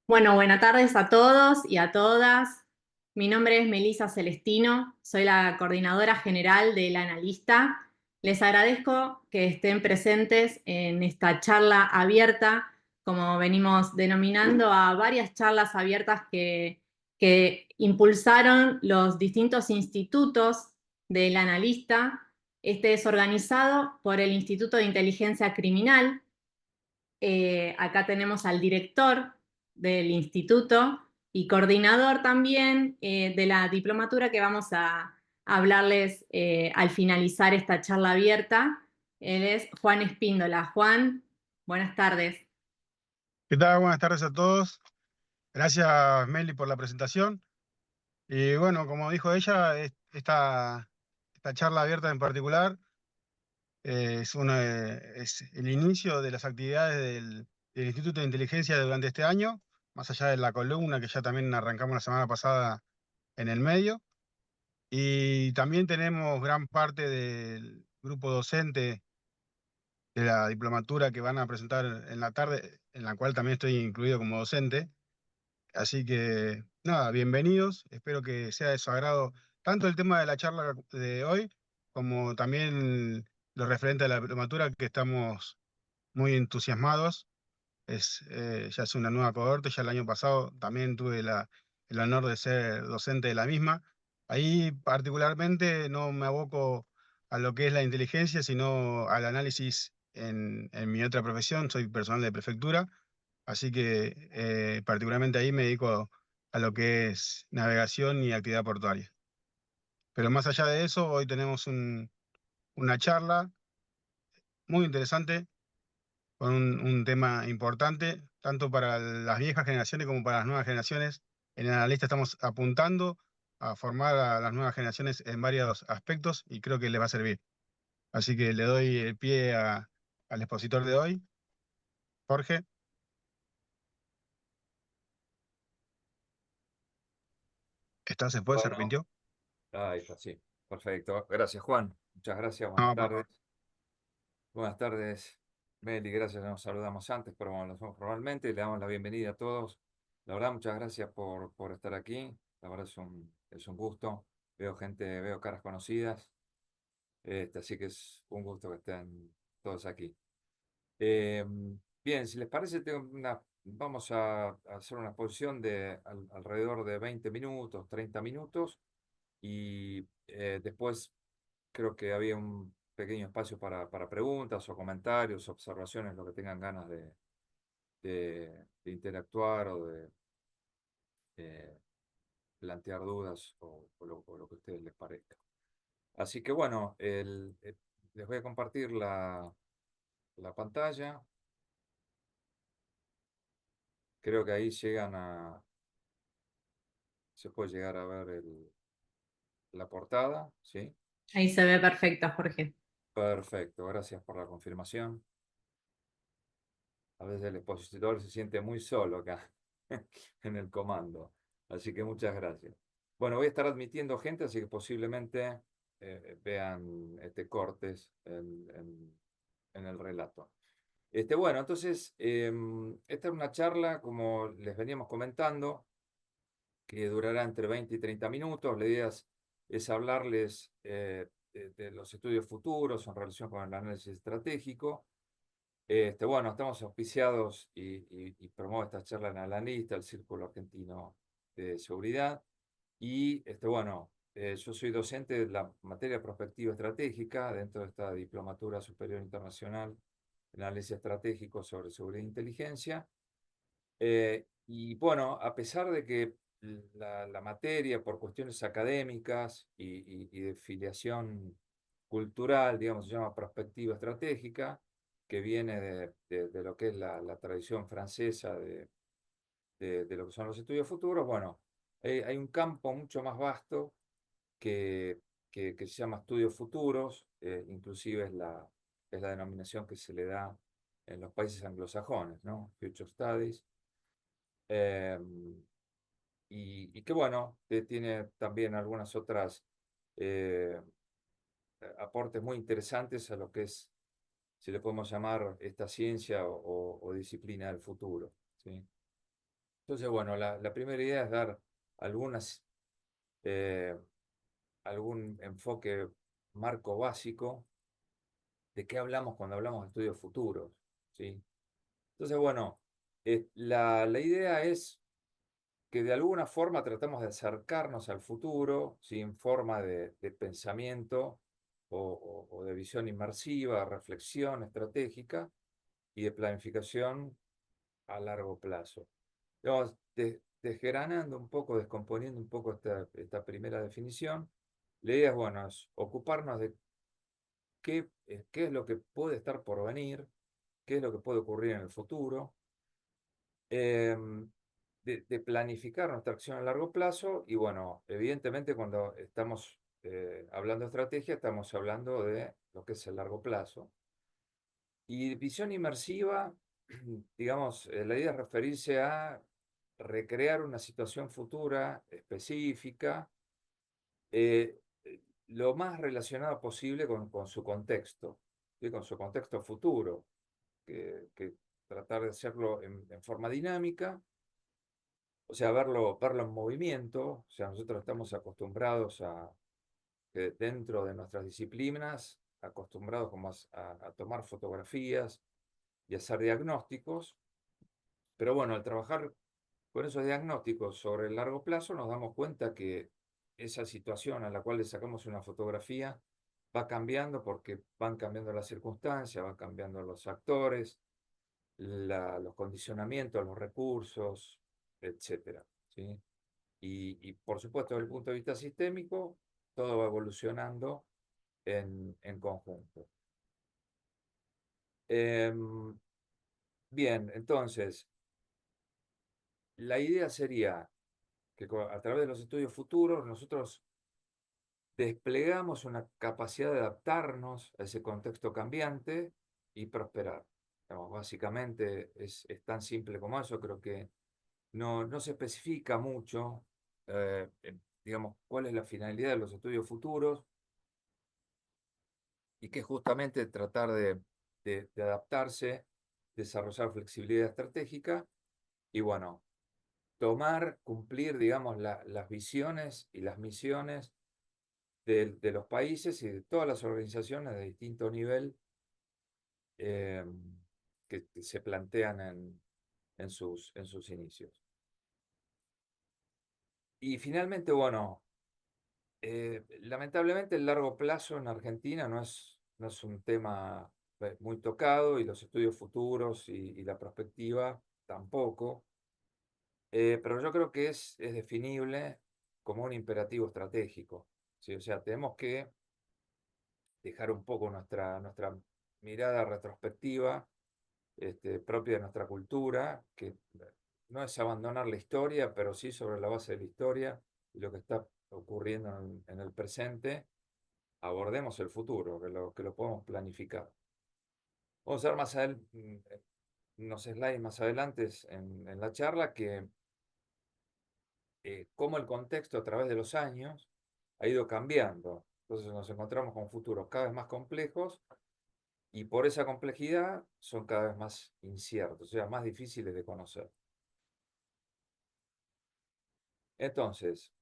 Bueno, buenas tardes a todos y a todas. Mi nombre es Melisa Celestino, soy la coordinadora general del Analista. Les agradezco que estén presentes en esta charla abierta, como venimos denominando a varias charlas abiertas que impulsaron los distintos institutos del Analista. Este es organizado por el Instituto de Inteligencia Criminal. Acá tenemos al director del instituto y coordinador también de la diplomatura que vamos a hablarles al finalizar esta charla abierta. Él es Juan Espíndola. Juan, buenas tardes. ¿Qué tal? Buenas tardes a todos. Gracias, Meli, por la presentación. Y bueno, como dijo ella, esta charla abierta en particular es el inicio de las actividades del Instituto de Inteligencia durante este año, más allá de la columna que ya también arrancamos la semana pasada en el medio. Y también tenemos gran parte del grupo docente de la diplomatura que van a presentar en la tarde, en la cual también estoy incluido como docente. Así que, nada, bienvenidos. Espero que sea de su agrado tanto el tema de la charla de hoy, como también lo referente a la diplomatura, que estamos muy entusiasmados. Ya es una nueva cohorte, ya el año pasado también tuve el honor de ser docente de la misma. Ahí particularmente no me aboco a lo que es la inteligencia, sino al análisis en mi otra profesión. Soy personal de prefectura. Así que particularmente ahí me dedico a lo que es navegación y actividad portuaria. Pero más allá de eso, hoy tenemos una charla muy interesante con un tema importante, tanto para las viejas generaciones como para las nuevas generaciones. En el analista estamos apuntando a formar a las nuevas generaciones en varios aspectos y creo que les va a servir. Así que le doy el pie al expositor de hoy, Jorge. ¿Se puede? ¿Se Bueno, arrepintió? ahí está, sí. Perfecto. Gracias, Juan. Muchas gracias. Buenas No, por tardes. favor. Buenas tardes, Meli. Gracias. Nos saludamos antes, pero bueno, lo hacemos formalmente. Le damos la bienvenida a todos. La verdad, muchas gracias por estar aquí. La verdad es un gusto. Veo caras conocidas. Así que es un gusto que estén todos aquí. Eh, Bien, si les parece, vamos a hacer una exposición de alrededor de 20 minutos, 30 minutos. Y después creo que había un pequeño espacio para preguntas o comentarios, observaciones, lo que tengan ganas de interactuar o de eh, plantear dudas o lo que a ustedes les parezca. Así que bueno, les voy a compartir la pantalla. Creo que ahí se puede llegar a ver la portada, ¿sí? Ahí se ve perfecto, Jorge. Perfecto, gracias por la confirmación. A veces el expositor se siente muy solo acá en el comando. Así que muchas gracias. Bueno, voy a estar admitiendo gente, así que posiblemente vean cortes en el relato. Bueno, entonces, esta es una charla, como les veníamos comentando, que durará entre 20 y 30 minutos. La idea es hablarles de los estudios futuros en relación con el análisis estratégico. Bueno, estamos auspiciados y promuevo esta charla en Alanista, el Círculo Argentino de Seguridad. Y bueno, yo soy docente de la materia prospectiva estratégica dentro de esta Diplomatura Superior Internacional en Análisis Estratégico sobre Seguridad e Inteligencia. Y bueno, a pesar de que la materia, por cuestiones académicas y de filiación cultural, digamos, se llama perspectiva estratégica, que viene de lo que es la tradición francesa de lo que son los estudios futuros, bueno, hay un campo mucho más vasto que se llama estudios futuros, inclusive es la denominación que se le da en los países anglosajones, ¿no? Future Studies. Eh, y que bueno, tiene también algunas otras eh, aportes muy interesantes a lo que es, si le podemos llamar esta ciencia o disciplina del futuro, ¿sí? Entonces, bueno, la primera idea es dar algunas, algún enfoque marco básico de qué hablamos cuando hablamos de estudios futuros, ¿sí? Entonces, bueno, la idea es que de alguna forma tratamos de acercarnos al futuro, ¿sí? En forma de pensamiento o de visión inmersiva, reflexión estratégica y de planificación a largo plazo. Digamos, desgranando un poco, descomponiendo un poco esta primera definición, la idea es, bueno, es ocuparnos de qué es lo que puede estar por venir, qué es lo que puede ocurrir en el futuro, de planificar nuestra acción a largo plazo y, bueno, evidentemente cuando estamos hablando de estrategia, estamos hablando de lo que es el largo plazo. Y visión inmersiva, digamos, la idea es referirse a recrear una situación futura específica, eh, lo más relacionado posible con su contexto, ¿sí? Con su contexto futuro, que tratar de hacerlo en forma dinámica, o sea, verlo en movimiento. O sea, nosotros estamos acostumbrados a, que dentro de nuestras disciplinas, acostumbrados como a tomar fotografías y hacer diagnósticos, pero bueno, al trabajar con esos diagnósticos sobre el largo plazo, nos damos cuenta que esa situación a la cual le sacamos una fotografía va cambiando porque van cambiando las circunstancias, van cambiando los actores, los condicionamientos, los recursos, etcétera, ¿sí? Y por supuesto, desde el punto de vista sistémico, todo va evolucionando en conjunto. Bien, entonces, la idea sería que a través de los estudios futuros nosotros desplegamos una capacidad de adaptarnos a ese contexto cambiante y prosperar. Digamos, básicamente es tan simple como eso. Creo que no se especifica mucho, digamos, cuál es la finalidad de los estudios futuros, y que es justamente tratar de adaptarse, desarrollar flexibilidad estratégica y, bueno, cumplir, digamos, las visiones y las misiones de los países y de todas las organizaciones de distinto nivel, eh, que se plantean en sus inicios. Y finalmente, bueno, lamentablemente el largo plazo en Argentina no es un tema muy tocado, y los estudios futuros y la perspectiva tampoco. Pero yo creo que es definible como un imperativo estratégico, ¿sí? O sea, tenemos que dejar un poco nuestra mirada retrospectiva, propia de nuestra cultura, que no es abandonar la historia, pero sí sobre la base de la historia y lo que está ocurriendo en el presente, abordemos el futuro, que lo podemos planificar. Vamos a ver unos slides más adelante en la charla, que cómo el contexto a través de los años ha ido cambiando. Entonces nos encontramos con futuros cada vez más complejos, y por esa complejidad son cada vez más inciertos, o sea, más difíciles de conocer. Entonces,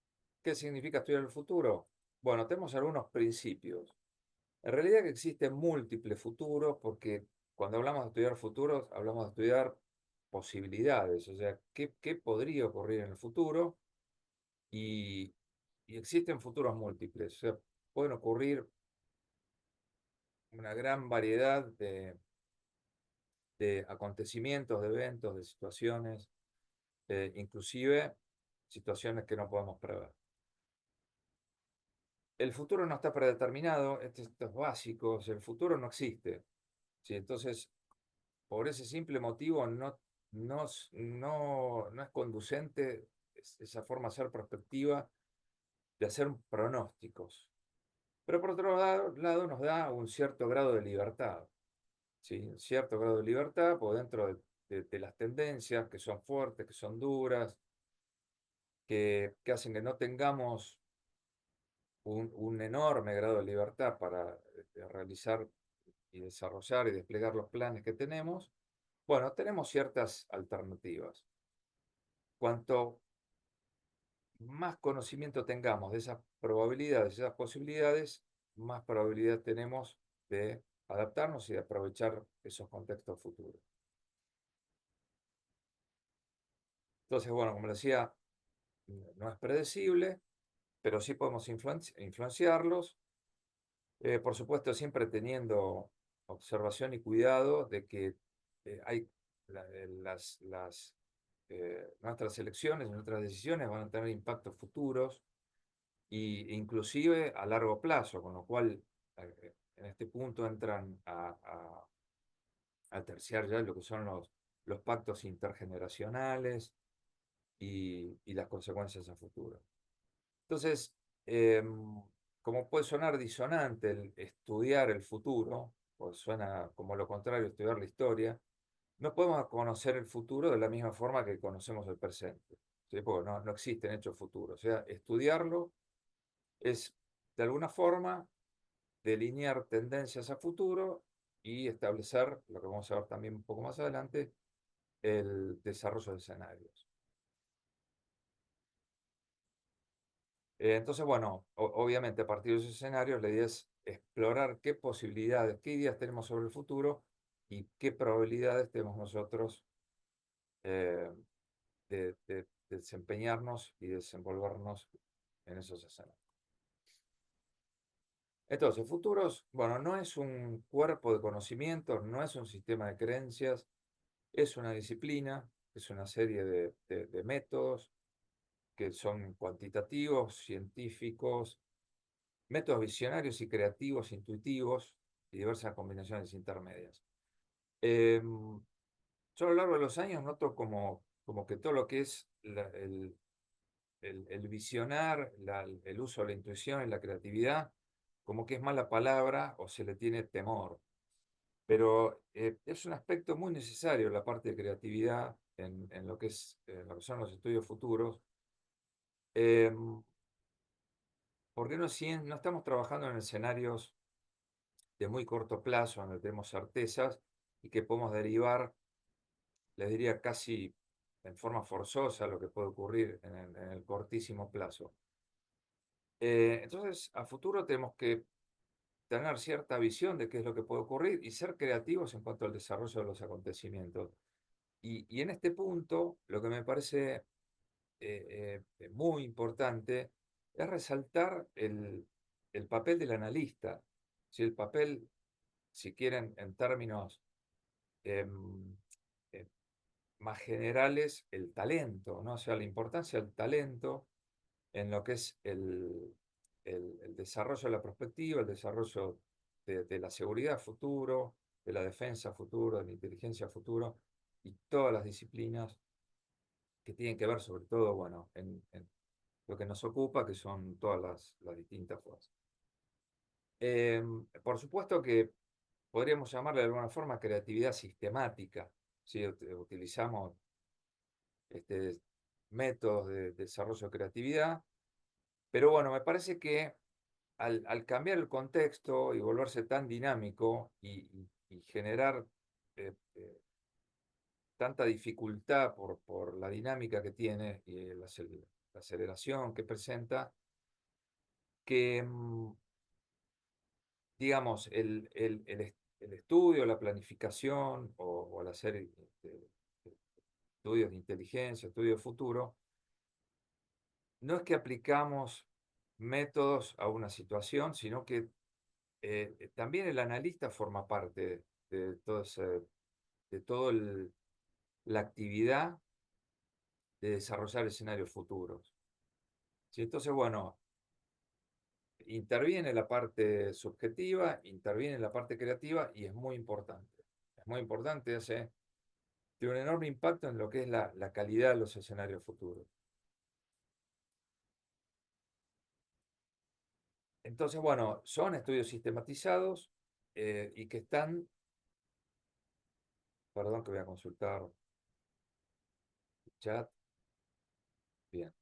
¿qué significa estudiar el futuro? Bueno, tenemos algunos principios. En realidad que existen múltiples futuros, porque cuando hablamos de estudiar futuros, hablamos de estudiar posibilidades, o sea, qué podría ocurrir en el futuro, y, y existen futuros múltiples. O sea, pueden ocurrir una gran variedad de acontecimientos, de eventos, de situaciones, inclusive situaciones que no podemos prever. El futuro no está predeterminado, esto es básico, o sea, el futuro no existe, ¿sí? Entonces, por ese simple motivo, no es conducente esa forma de ser prospectiva, de hacer pronósticos. Pero por otro lado nos da un cierto grado de libertad, ¿sí? Un cierto grado de libertad por dentro de las tendencias que son fuertes, que son duras, que hacen que no tengamos un enorme grado de libertad para realizar y desarrollar y desplegar los planes que tenemos. Bueno, tenemos ciertas alternativas. cuanto más conocimiento tengamos de esas probabilidades, esas posibilidades, más probabilidad tenemos de adaptarnos y de aprovechar esos contextos futuros. Entonces, bueno, como decía, no es predecible, pero sí podemos influenciarlos. Por supuesto, siempre teniendo observación y cuidado de que hay nuestras elecciones, nuestras decisiones van a tener impactos futuros e inclusive a largo plazo, con lo cual en este punto entran a terciar ya lo que son los pactos intergeneracionales y las consecuencias a futuro. Entonces, como puede sonar disonante el estudiar el futuro, pues suena como lo contrario, estudiar la historia, no podemos conocer el futuro de la misma forma que conocemos el presente, ¿sí? Porque no existen hechos futuros. O sea, estudiarlo es, de alguna forma, delinear tendencias a futuro y establecer, lo que vamos a ver también un poco más adelante, el desarrollo de escenarios. Entonces, bueno, obviamente a partir de esos escenarios la idea es explorar qué posibilidades, qué ideas tenemos sobre el futuro y qué probabilidades tenemos nosotros de desempeñarnos y desenvolvernos en esos escenarios. Entonces, futuros, bueno, no es un cuerpo de conocimientos, no es un sistema de creencias, es una disciplina, es una serie de métodos que son cuantitativos, científicos, métodos visionarios y creativos, intuitivos y diversas combinaciones intermedias. Yo a lo largo de los años noto como que todo lo que es el visionar, el uso de la intuición y la creatividad, como que es mala palabra o se le tiene temor. Pero es un aspecto muy necesario la parte de creatividad en lo que son los estudios futuros, porque no estamos trabajando en escenarios de muy corto plazo, donde tenemos certezas y que podemos derivar, les diría casi en forma forzosa, lo que puede ocurrir en el cortísimo plazo. Entonces, a futuro tenemos que tener cierta visión de qué es lo que puede ocurrir y ser creativos en cuanto al desarrollo de los acontecimientos. Y en este punto, lo que me parece muy importante es resaltar el papel del analista. Si el papel, si quieren, en términos em, eh, más generales, el talento, ¿no? O sea, la importancia del talento en lo que es el desarrollo de la perspectiva, el desarrollo de la seguridad futuro, de la defensa futuro, de la inteligencia futuro, y todas las disciplinas que tienen que ver sobre todo, bueno, en lo que nos ocupa, que son todas las distintas fuerzas. Por supuesto que podríamos llamarle de alguna forma creatividad sistemática, ¿sí? Utilizamos métodos de desarrollo de creatividad, pero bueno, me parece que al cambiar el contexto y volverse tan dinámico y generar tanta dificultad por la dinámica que tiene y la aceleración que presenta, que, digamos, el estudio, la planificación o al hacer estudios de inteligencia, estudios de futuro, no es que aplicamos métodos a una situación, sino que también el analista forma parte de toda la actividad de desarrollar escenarios futuros. ¿Sí? Entonces, bueno, interviene la parte subjetiva, interviene la parte creativa y es muy importante. Es muy importante, tiene un enorme impacto en lo que es la calidad de los escenarios futuros. Entonces, bueno, son estudios sistematizados y que están, perdón que voy a consultar el chat. Bien.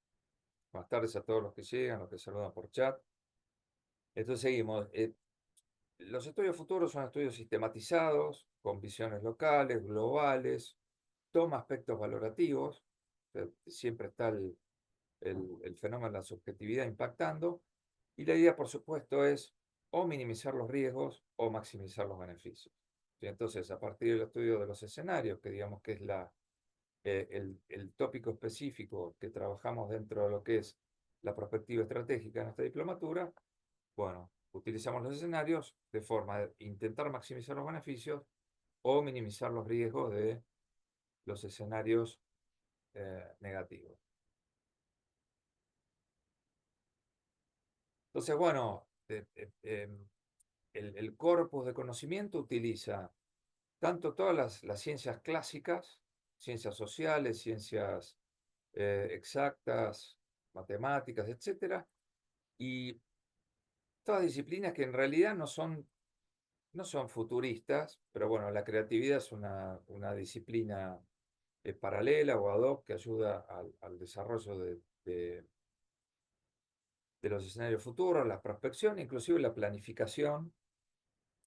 Buenas tardes a todos los que llegan, los que saludan por chat. Entonces seguimos. Los estudios futuros son estudios sistematizados, con visiones locales, globales, toma aspectos valorativos, sea, siempre está el fenómeno de la subjetividad impactando, y la idea, por supuesto, es o minimizar los riesgos o maximizar los beneficios. ¿Sí? Entonces, a partir del estudio de los escenarios, que digamos que es el tópico específico que trabajamos dentro de lo que es la perspectiva estratégica de nuestra diplomatura, bueno, utilizamos los escenarios de forma de intentar maximizar los beneficios o minimizar los riesgos de los escenarios negativos. Entonces, bueno, el corpus de conocimiento utiliza tanto todas las ciencias clásicas, ciencias sociales, ciencias exactas, matemáticas, etcétera, y todas disciplinas que en realidad no son futuristas, pero bueno, la creatividad es una disciplina paralela o ad hoc que ayuda al desarrollo de los escenarios futuros, la prospección, inclusive la planificación,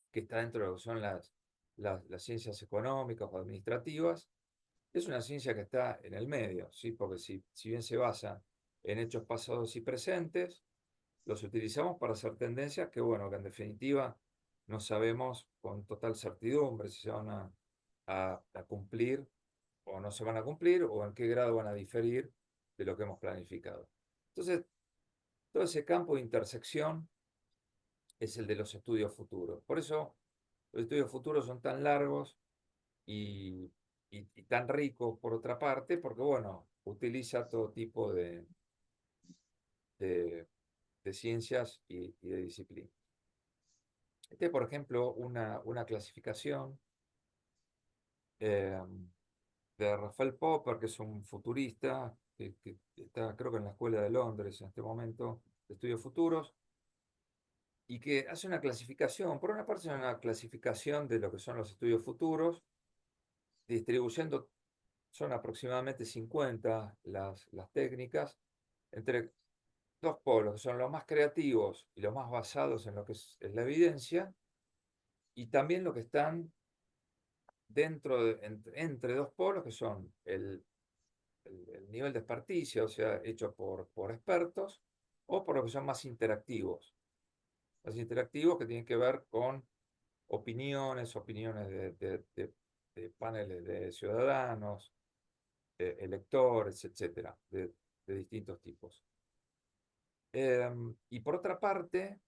que está dentro de lo que son las ciencias económicas o administrativas. Es una ciencia que está en el medio, ¿sí? Porque si bien se basa en hechos pasados y presentes, los utilizamos para hacer tendencias que, bueno, que en definitiva no sabemos con total certidumbre si se van a cumplir o no se van a cumplir o en qué grado van a diferir de lo que hemos planificado. Entonces, todo ese campo de intersección es el de los estudios futuros. Por eso los estudios futuros son tan largos y tan ricos por otra parte, porque, bueno, utiliza todo tipo de, de ciencias y de disciplinas. Por ejemplo, una clasificación eh, de Rafael Popper, que es un futurista que está, creo que en la Escuela de Londres en este momento, de estudios futuros, y que hace una clasificación, por una parte, es una clasificación de lo que son los estudios futuros, distribuyendo, son aproximadamente 50 las técnicas, entre dos polos, que son los más creativos y los más basados en lo que es la evidencia, y también lo que están entre dos polos, que son el nivel de experticia, o sea, hecho por expertos, o por los que son más interactivos. Los interactivos que tienen que ver con opiniones de paneles de ciudadanos, electores, etcétera, de distintos tipos. Y por otra parte,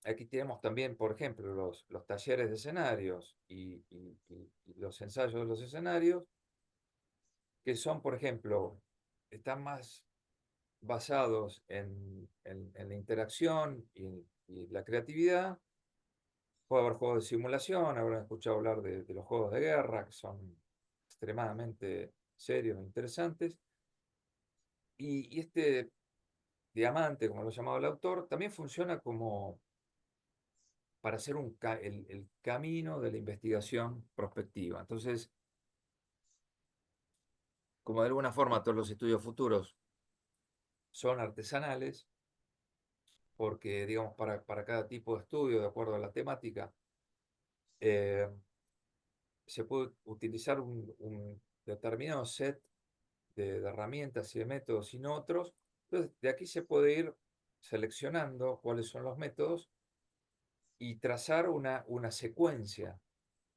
aquí tenemos también, por ejemplo, los talleres de escenarios y los ensayos de los escenarios, que son, por ejemplo, están más basados en la interacción y la creatividad. Puede haber juegos de simulación, habrán escuchado hablar de los juegos de guerra, que son extremadamente serios e interesantes. Y este diamante, como lo llamaba el autor, también funciona como para hacer el camino de la investigación prospectiva. Entonces, como de alguna forma todos los estudios futuros son artesanales, porque, digamos, para cada tipo de estudio, de acuerdo a la temática, eh, se puede utilizar un determinado set de herramientas y de métodos y no otros. Entonces, de aquí se puede ir seleccionando cuáles son los métodos y trazar una secuencia,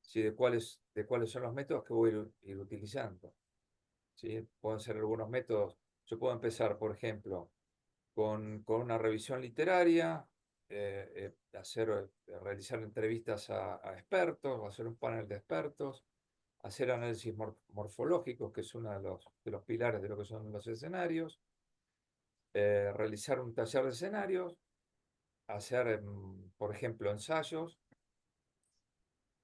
¿sí? de cuáles son los métodos que voy a ir utilizando. ¿Sí? Pueden ser algunos métodos. Yo puedo empezar, por ejemplo, con una revisión literaria, realizar entrevistas a expertos, o hacer un panel de expertos, hacer análisis morfológicos, que es uno de los pilares de lo que son los escenarios, realizar un taller de escenarios, hacer, por ejemplo, ensayos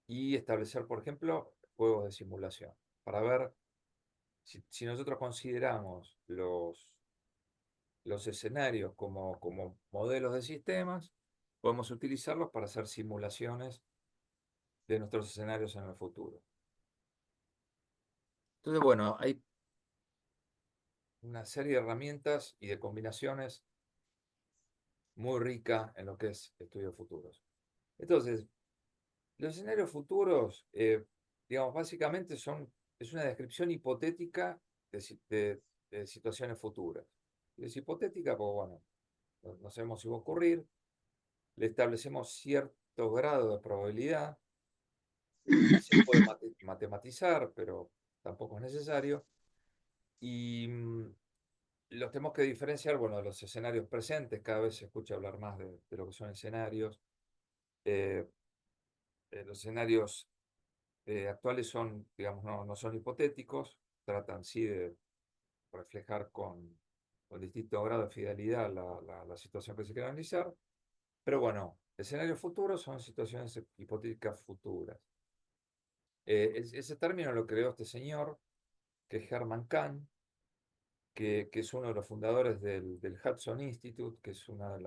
y establecer, por ejemplo, juegos de simulación, para ver si nosotros consideramos los escenarios como modelos de sistemas, podemos utilizarlos para hacer simulaciones de nuestros escenarios en el futuro. Entonces, bueno, hay una serie de herramientas y de combinaciones muy rica en lo que es estudios futuros. Entonces, los escenarios futuros, digamos, básicamente es una descripción hipotética de situaciones futuras. Si es hipotética, pues bueno, no sabemos si va a ocurrir, le establecemos cierto grado de probabilidad, se puede matematizar, pero tampoco es necesario, y los tenemos que diferenciar, bueno, de los escenarios presentes. Cada vez se escucha hablar más de lo que son escenarios. Eh, los escenarios actuales son, digamos, no son hipotéticos, tratan sí de reflejar con distinto grado de fidelidad la situación que se quiere analizar, pero bueno, escenarios futuros son situaciones hipotéticas futuras. Ese término lo creó este señor, que es Herman Kahn, que es uno de los fundadores del Hudson Institute, que es una de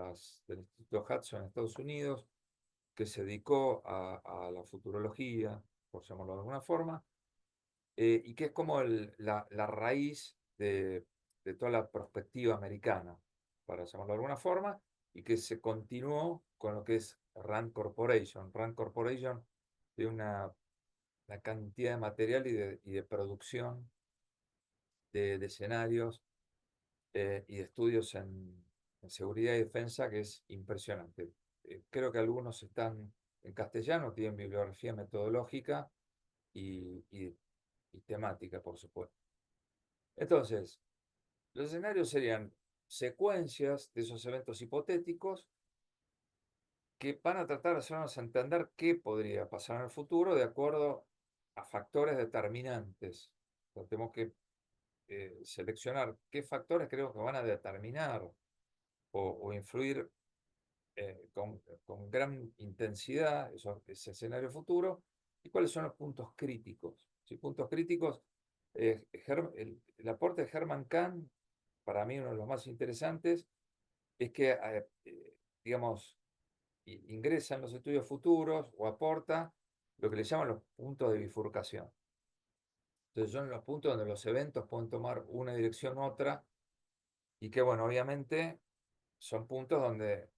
del Instituto Hudson en Estados Unidos, que se dedicó a la futurología, por llamarlo de alguna forma, y que es como la raíz de toda la perspectiva americana, para llamarlo de alguna forma, y que se continuó con lo que es Rand Corporation. Rand Corporation tiene una cantidad de material y de producción de escenarios y de estudios en seguridad y defensa que es impresionante. Creo que algunos están en castellano, tienen bibliografía metodológica y temática, por supuesto. Entonces, los escenarios serían secuencias de esos eventos hipotéticos que van a tratar de hacernos entender qué podría pasar en el futuro de acuerdo a factores determinantes. Entonces, tenemos que seleccionar qué factores creo que van a determinar o influir con gran intensidad ese escenario futuro y cuáles son los puntos críticos. Si puntos críticos, el aporte de Herman Kahn, para mí uno de los más interesantes, es que, digamos, ingresa en los estudios futuros o aporta lo que le llaman los puntos de bifurcación. Entonces son los puntos donde los eventos pueden tomar una dirección u otra y que, bueno, obviamente son puntos donde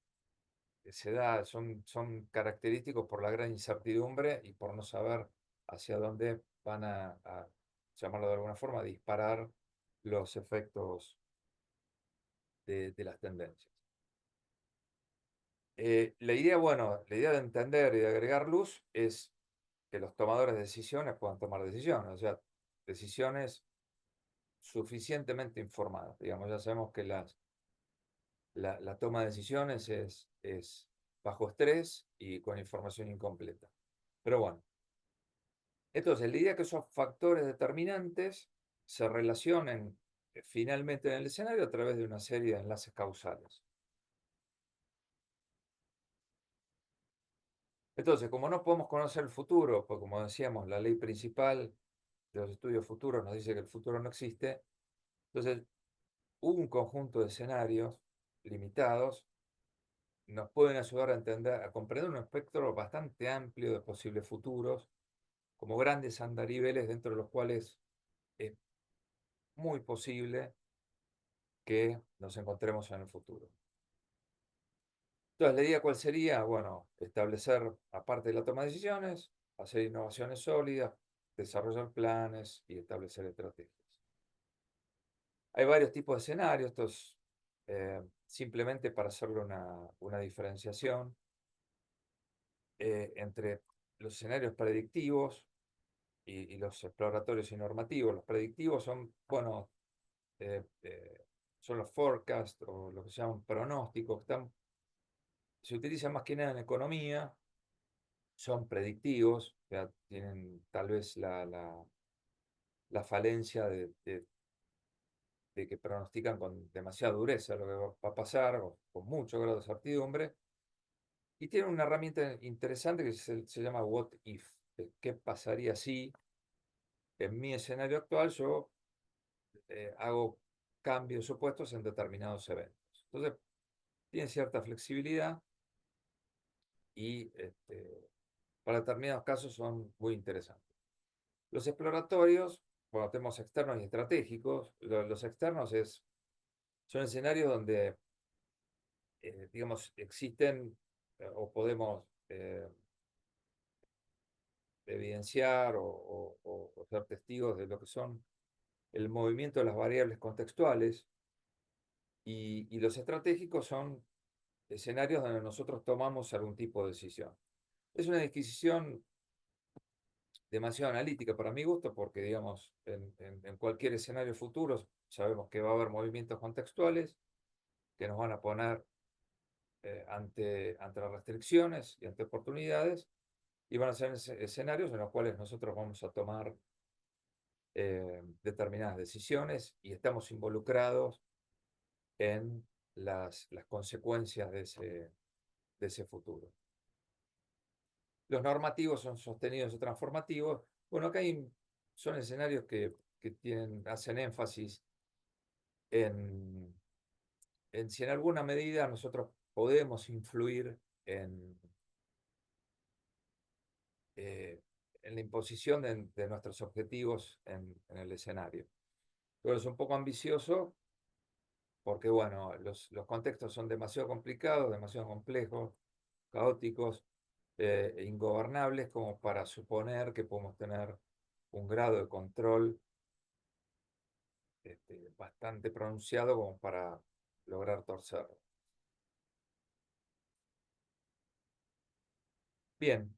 son característicos por la gran incertidumbre y por no saber hacia dónde van a llamarlo de alguna forma, a disparar los efectos de las tendencias. La idea, bueno, la idea de entender y de agregar luz es que los tomadores de decisiones puedan tomar decisiones, o sea, decisiones suficientemente informadas. Digamos, ya sabemos que la toma de decisiones es bajo estrés y con información incompleta. Pero bueno, entonces la idea es que esos factores determinantes se relacionen finalmente en el escenario a través de una serie de enlaces causales. Entonces, como no podemos conocer el futuro, pues como decíamos, la ley principal de los estudios futuros nos dice que el futuro no existe, entonces un conjunto de escenarios limitados nos pueden ayudar a entender, a comprender un espectro bastante amplio de posibles futuros, como grandes andariveles dentro de los cuales es muy posible que nos encontremos en el futuro. Entonces, la idea cuál sería, bueno, establecer, aparte de la toma de decisiones, hacer innovaciones sólidas, desarrollar planes y establecer estrategias. Hay varios tipos de escenarios, estos simplemente para hacerle una diferenciación entre los escenarios predictivos y los exploratorios y normativos. Los predictivos son, bueno, son los forecasts o lo que se llaman pronósticos, se utilizan más que nada en economía, son predictivos, o sea, tienen tal vez la falencia de que pronostican con demasiada dureza lo que va a pasar, o con mucho grado de certidumbre, y tienen una herramienta interesante que se llama What If, qué pasaría si en mi escenario actual yo hago cambios opuestos en determinados eventos. Entonces, tiene cierta flexibilidad y para determinados casos son muy interesantes. Los exploratorios, bueno, tenemos externos y estratégicos. Los externos son escenarios donde, digamos, existen o podemos evidenciar o ser testigos de lo que son el movimiento de las variables contextuales, y los estratégicos son escenarios donde nosotros tomamos algún tipo de decisión. Es una decisión demasiado analítica para mi gusto, porque, digamos, en cualquier escenario futuro sabemos que va a haber movimientos contextuales que nos van a poner ante las restricciones y ante oportunidades, y van a ser escenarios en los cuales nosotros vamos a tomar determinadas decisiones y estamos involucrados en las consecuencias de ese futuro. Los normativos son sostenidos o transformativos. Bueno, acá son escenarios que hacen énfasis en si en alguna medida nosotros podemos influir en la imposición de nuestros objetivos en el escenario. Pero es un poco ambicioso porque, bueno, los contextos son demasiado complicados, demasiado complejos, caóticos, e ingobernables como para suponer que podemos tener un grado de control bastante pronunciado como para lograr torcerlo. Bien,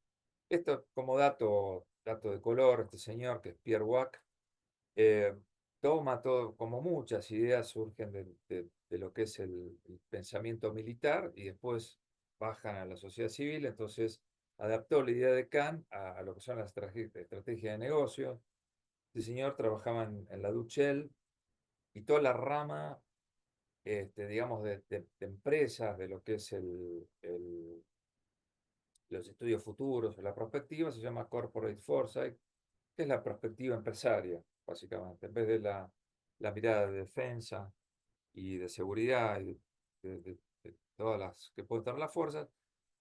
esto como dato de color, este señor que es Pierre Wack, toma todo, como muchas ideas surgen de lo que es el pensamiento militar y después bajan a la sociedad civil, entonces adaptó la idea de Kant a lo que son las estrategias de negocio. Este señor trabajaba en la Duchel y toda la rama, digamos, de empresas, de lo que es los estudios futuros o la perspectiva, se llama Corporate Foresight, que es la perspectiva empresaria, básicamente. En vez de la mirada de defensa y de seguridad y de todas las que pueden tener las fuerzas,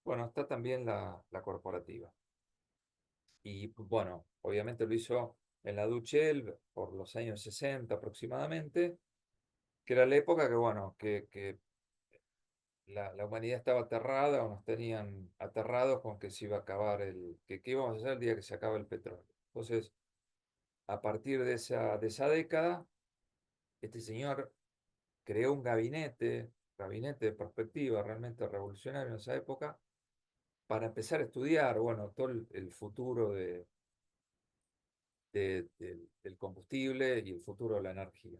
bueno, está también la corporativa. Y bueno, obviamente lo hizo en la Duchel por los años 60 aproximadamente, que era la época que, bueno, que la humanidad estaba aterrada o nos tenían aterrados con que se iba a acabar que íbamos a hacer el día que se acaba el petróleo. Entonces, a partir de esa década, este señor creó un gabinete de perspectiva realmente revolucionario en esa época, para empezar a estudiar, bueno, todo el futuro del combustible y el futuro de la energía.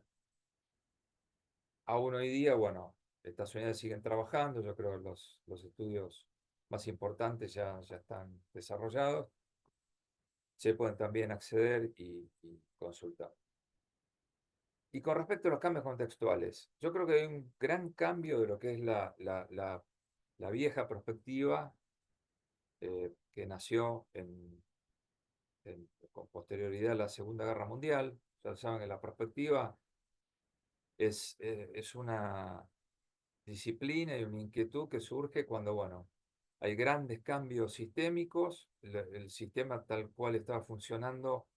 Aún hoy día, bueno, estas unidades siguen trabajando, yo creo que los estudios más importantes ya están desarrollados, se pueden también acceder y consultar. Y con respecto a los cambios contextuales, yo creo que hay un gran cambio de lo que es la vieja perspectiva que nació con posterioridad a la Segunda Guerra Mundial. Ya saben que la perspectiva es una disciplina y una inquietud que surge cuando, bueno, hay grandes cambios sistémicos, el sistema tal cual estaba funcionando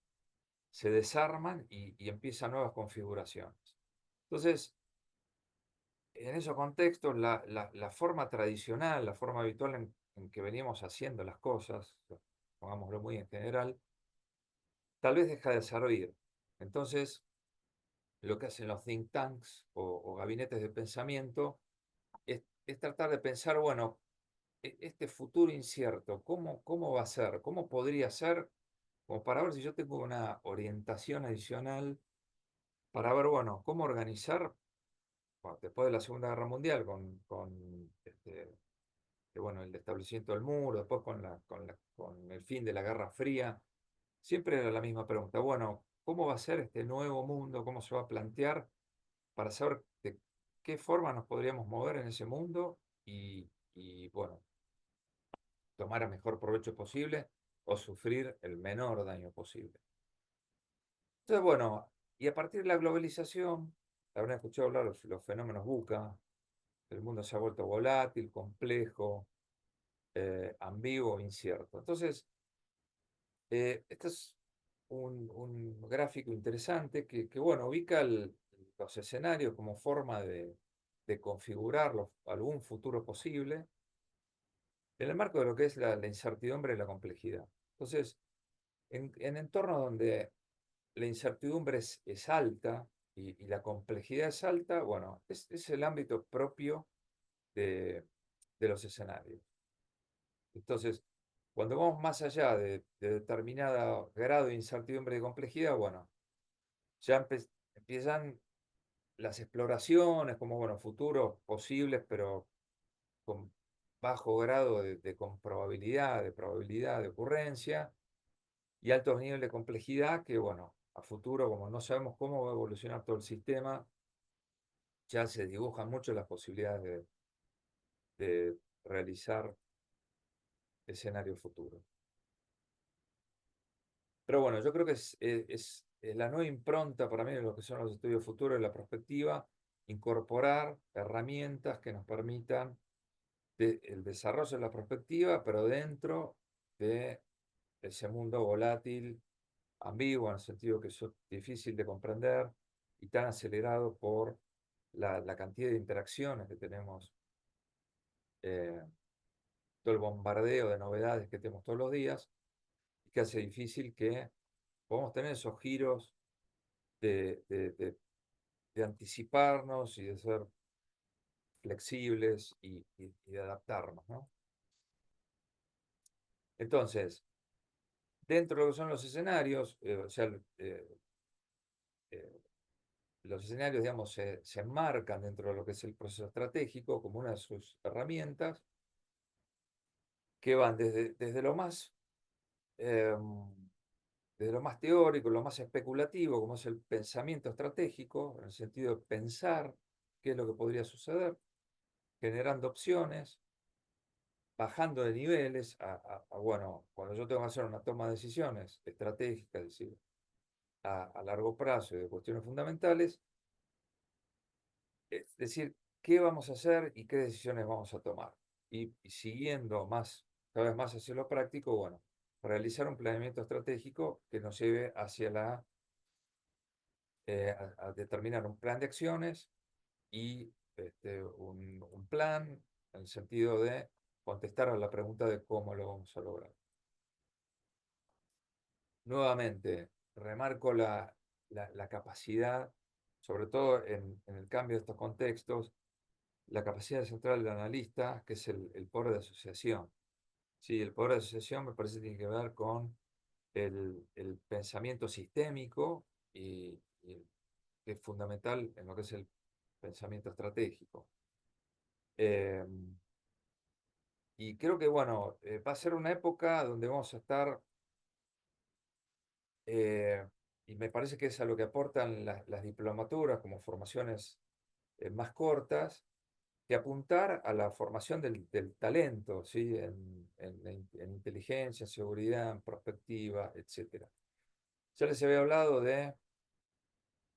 se desarman y empiezan nuevas configuraciones. Entonces, en esos contextos, la forma tradicional, la forma habitual en que veníamos haciendo las cosas, pongámoslo muy en general, tal vez deja de servir. Entonces, lo que hacen los think tanks o gabinetes de pensamiento es tratar de pensar, bueno, este futuro incierto, ¿cómo va a ser? ¿Cómo podría ser? Como para ver si yo tengo una orientación adicional para ver, bueno, cómo organizar, bueno, después de la Segunda Guerra Mundial, bueno, el establecimiento del muro, después con el fin de la Guerra Fría, siempre era la misma pregunta. Bueno, ¿cómo va a ser este nuevo mundo? ¿Cómo se va a plantear para saber de qué forma nos podríamos mover en ese mundo y bueno, tomar el mejor provecho posible o sufrir el menor daño posible? Entonces, bueno, y a partir de la globalización, habrán escuchado hablar de los fenómenos VUCA, el mundo se ha vuelto volátil, complejo, ambiguo, incierto. Entonces, este es un gráfico interesante que, bueno, ubica los escenarios como forma de configurar algún futuro posible en el marco de lo que es la incertidumbre y la complejidad. Entonces, en entornos donde la incertidumbre es alta y la complejidad es alta, bueno, es el ámbito propio de los escenarios. Entonces, cuando vamos más allá de determinado grado de incertidumbre y complejidad, bueno, ya empiezan las exploraciones como, bueno, futuros posibles, pero con bajo grado de comprobabilidad, de probabilidad de ocurrencia, y altos niveles de complejidad que, bueno, a futuro, como no sabemos cómo va a evolucionar todo el sistema, ya se dibujan mucho las posibilidades de realizar escenarios futuros. Pero bueno, yo creo que es la nueva impronta para mí de lo que son los estudios futuros, la perspectiva, incorporar herramientas que nos permitan el desarrollo de la perspectiva, pero dentro de ese mundo volátil, ambiguo, en el sentido que es difícil de comprender y tan acelerado por la cantidad de interacciones que tenemos, todo el bombardeo de novedades que tenemos todos los días, y que hace difícil que podamos tener esos giros de, de- de- de anticiparnos y de ser flexibles y de adaptarnos, ¿no? Entonces, dentro de lo que son los escenarios, o sea, eh, los escenarios, digamos, se enmarcan dentro de lo que es el proceso estratégico como una de sus herramientas, que van desde lo más teórico, lo más especulativo, como es el pensamiento estratégico, en el sentido de pensar qué es lo que podría suceder, generando opciones, bajando de niveles, bueno, cuando yo tengo que hacer una toma de decisiones estratégicas, es decir, a largo plazo y de cuestiones fundamentales, es decir, qué vamos a hacer y qué decisiones vamos a tomar. Y siguiendo más, cada vez más hacia lo práctico, bueno, realizar un planeamiento estratégico que nos lleve hacia a determinar un plan de acciones y un plan en el sentido de contestar a la pregunta de cómo lo vamos a lograr. Nuevamente, remarco la capacidad, sobre todo en el cambio de estos contextos, la capacidad central del analista, que es el poder de asociación. Sí, el poder de asociación me parece que tiene que ver con el pensamiento sistémico y que es fundamental en lo que es el pensamiento estratégico. Eh, y creo que, bueno, va a ser una época donde vamos a estar, eh, y me parece que es a lo que aportan las diplomaturas como formaciones más cortas, de apuntar a la formación del talento, ¿sí? En inteligencia, seguridad, en perspectiva, etc. Ya les había hablado de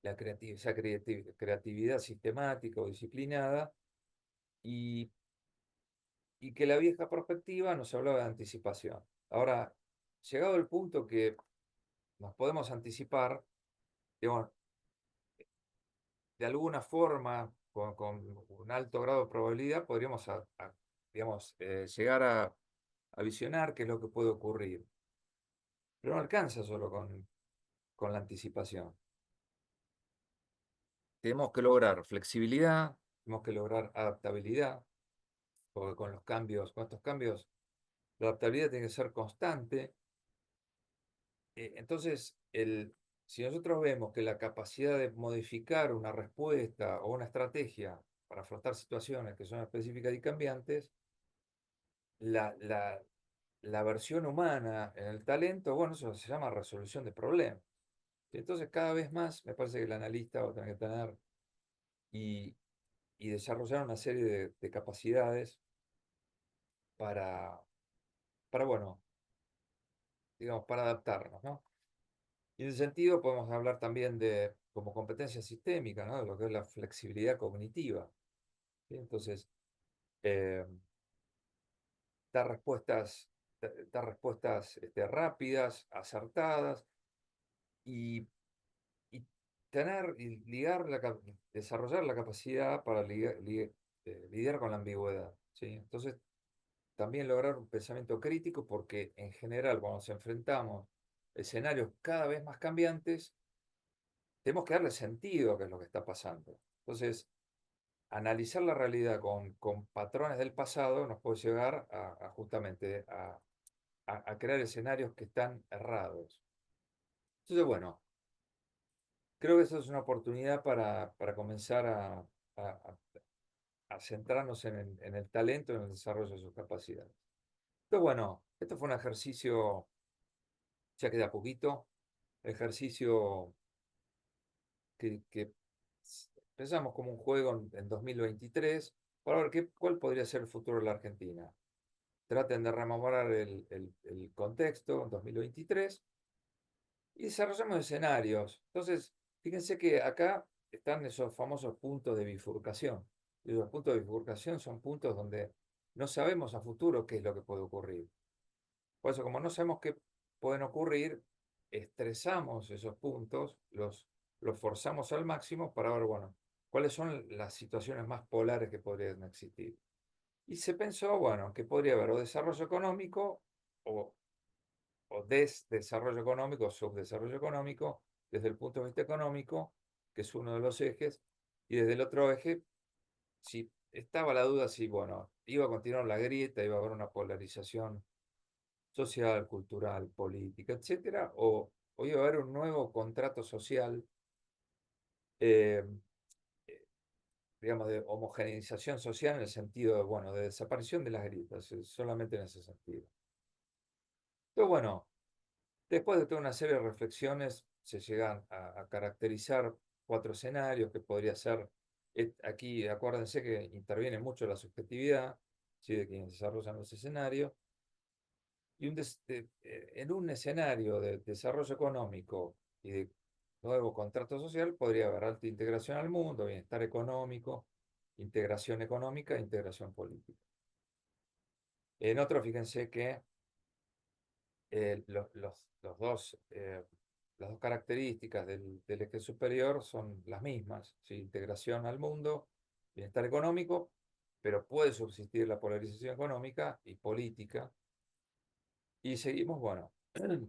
esa creatividad sistemática o disciplinada y, y que la vieja perspectiva nos hablaba de anticipación. Ahora, llegado el punto que nos podemos anticipar, digamos, de alguna forma, con un alto grado de probabilidad, podríamos digamos, llegar a visionar qué es lo que puede ocurrir. Pero no alcanza solo con la anticipación. Tenemos que lograr flexibilidad, tenemos que lograr adaptabilidad, porque con los cambios, con estos cambios, la adaptabilidad tiene que ser constante. Entonces, si nosotros vemos que la capacidad de modificar una respuesta o una estrategia para afrontar situaciones que son específicas y cambiantes, la, la, la versión humana en el talento, bueno, eso se llama resolución de problemas. Entonces, cada vez más me parece que el analista va a tener que tener y, y desarrollar una serie de capacidades para, bueno, digamos, para adaptarnos, ¿no? Y en ese sentido podemos hablar también de, como competencia sistémica, ¿no? De lo que es la flexibilidad cognitiva, ¿sí? Entonces, eh, dar respuestas, dar respuestas rápidas, acertadas y, y y desarrollar la capacidad para lidiar con la ambigüedad, ¿sí? Entonces, también lograr un pensamiento crítico porque en general cuando nos enfrentamos a escenarios cada vez más cambiantes, tenemos que darle sentido a qué es lo que está pasando. Entonces, analizar la realidad con patrones del pasado nos puede llegar justamente a crear escenarios que están errados. Entonces, bueno, creo que eso es una oportunidad para comenzar a- a centrarnos en el talento, en el desarrollo de sus capacidades. Entonces, bueno, esto fue un ejercicio, ya queda poquito, ejercicio que pensamos como un juego en 2023 para ver cuál podría ser el futuro de la Argentina. Traten de rememorar el contexto en 2023 y desarrollamos escenarios. Entonces, fíjense que acá están esos famosos puntos de bifurcación. Y los puntos de bifurcación son puntos donde no sabemos a futuro qué es lo que puede ocurrir. Por eso, como no sabemos qué pueden ocurrir, estresamos esos puntos, los forzamos al máximo para ver, bueno, cuáles son las situaciones más polares que podrían existir. Y se pensó, bueno, que podría haber o desarrollo económico o, o desdesarrollo económico o subdesarrollo económico desde el punto de vista económico, que es uno de los ejes, y desde el otro eje, si estaba la duda si, bueno, iba a continuar la grieta, iba a haber una polarización social, cultural, política, etcétera, o iba a haber un nuevo contrato social, eh, digamos, de homogeneización social en el sentido de, bueno, de desaparición de las grietas, solamente en ese sentido. Pero bueno, después de toda una serie de reflexiones, se llegan a caracterizar 4 escenarios que podría ser, aquí acuérdense que interviene mucho la subjetividad, ¿sí? De quienes desarrollan los escenarios, y en un escenario de desarrollo económico y de nuevo contrato social podría haber alta integración al mundo, bienestar económico, integración económica e integración política. En otro, fíjense que los dos, las dos características del eje superior son las mismas, ¿sí? Integración al mundo, bienestar económico, pero puede subsistir la polarización económica y política. Y seguimos, bueno,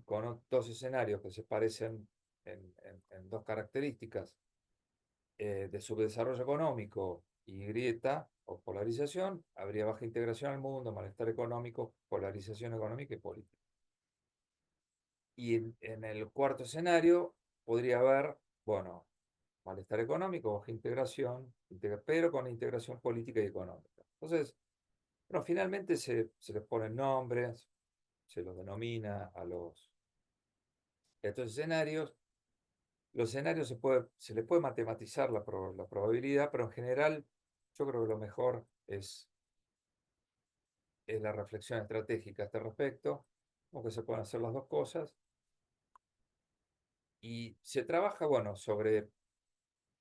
con 2 escenarios que se parecen en 2 características de subdesarrollo económico y grieta o polarización. Habría baja integración al mundo, malestar económico, polarización económica y política. Y en el cuarto escenario podría haber, bueno, malestar económico, baja integración, pero con integración política y económica. Entonces, bueno, finalmente se les ponen nombres, se los denomina a estos escenarios. Los escenarios se le puede matematizar la probabilidad, pero en general yo creo que lo mejor es la reflexión estratégica a este respecto, aunque se pueden hacer las dos cosas. Y se trabaja, bueno, sobre